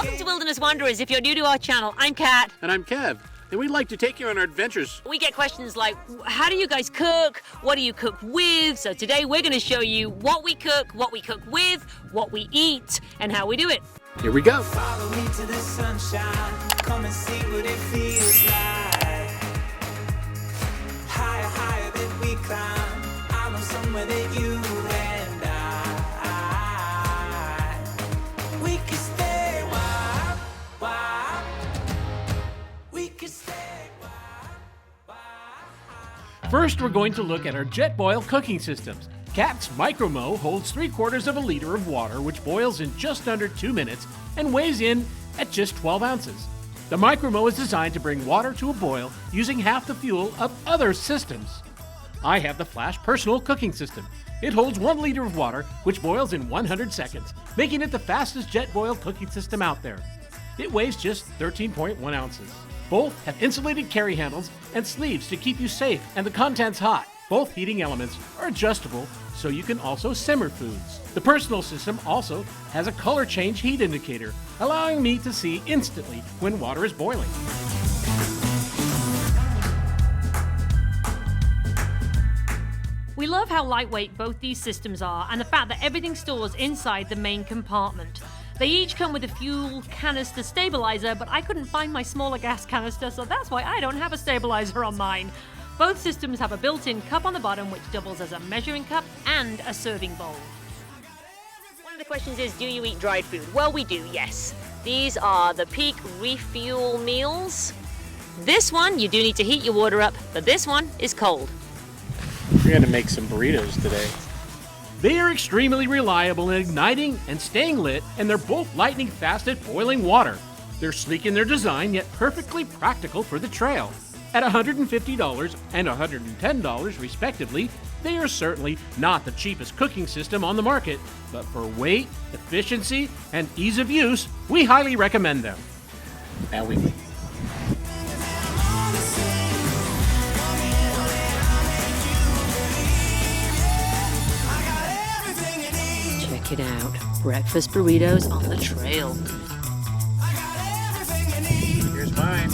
Welcome to Wilderness Wanderers. If you're new to our channel, I'm Kat. And I'm Kev. And we'd like to take you on our adventures. We get questions like, how do you guys cook? What do you cook with? So today we're going to show you what we cook with, what we eat, and how we do it. Here we go. Follow me to the sunshine. Come and see what it feels like. Higher, higher than we climb. I know somewhere that you and I we could stay wild, wild. We could stay wild. First, we're going to look at our Jetboil cooking systems. Cat's Micro-Mo holds 3/4 of a liter of water, which boils in just under 2 minutes and weighs in at just 12 ounces. The Micro-Mo is designed to bring water to a boil using half the fuel of other systems. I have the Flash Personal Cooking System. It holds 1 liter of water, which boils in 100 seconds, making it the fastest Jetboil cooking system out there. It weighs just 13.1 ounces. Both have insulated carry handles and sleeves to keep you safe and the contents hot. Both heating elements are adjustable, so you can also simmer foods. The Personal system also has a color change heat indicator, allowing me to see instantly when water is boiling. We love how lightweight both these systems are and the fact that everything stores inside the main compartment. They each come with a fuel canister stabilizer, but I couldn't find my smaller gas canister, so that's why I don't have a stabilizer on mine. Both systems have a built-in cup on the bottom which doubles as a measuring cup and a serving bowl. One of the questions is, do you eat dried food? Well, we do, yes. These are the Peak Refuel meals. This one, you do need to heat your water up, but this one is cold. We're going to make some burritos today. They are extremely reliable in igniting and staying lit, and they're both lightning fast at boiling water. They're sleek in their design, yet perfectly practical for the trail. At $150 and $110 respectively, they are certainly not the cheapest cooking system on the market, but for weight, efficiency, and ease of use, we highly recommend them. Now we Check it out. Breakfast burritos on the trail. Here's mine.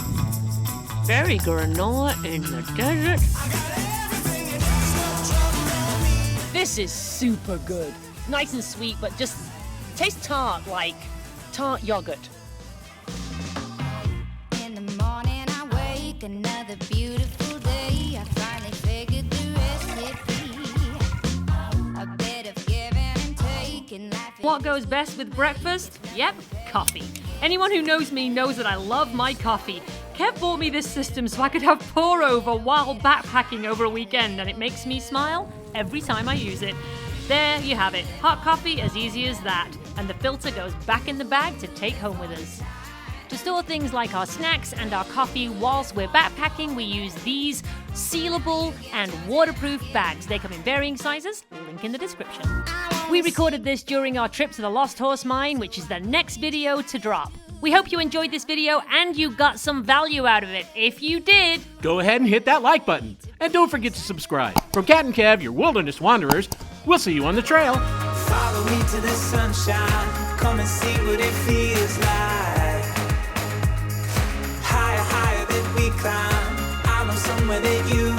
Very granola in the desert. This is super good. Nice and sweet, but just tastes tart, like tart yogurt. In the morning I wake, another beautiful day. I finally figured the recipe. A bit of giving and taking. What goes best with breakfast? Yep, coffee. Anyone who knows me knows that I love my coffee. Kev bought me this system so I could have pour over while backpacking over a weekend, and it makes me smile every time I use it. There you have it. Hot coffee, as easy as that. And the filter goes back in the bag to take home with us. To store things like our snacks and our coffee whilst we're backpacking, we use these sealable and waterproof bags. They come in varying sizes, link in the description. We recorded this during our trip to the Lost Horse Mine, which is the next video to drop. We hope you enjoyed this video and you got some value out of it. If you did, Go ahead and hit that like button, and don't forget to subscribe. From Kat and Kev, your Wilderness Wanderers, we'll see you on the trail. Follow me to the sunshine. Come and see what it feels like. Higher, higher than we climb. I know somewhere that you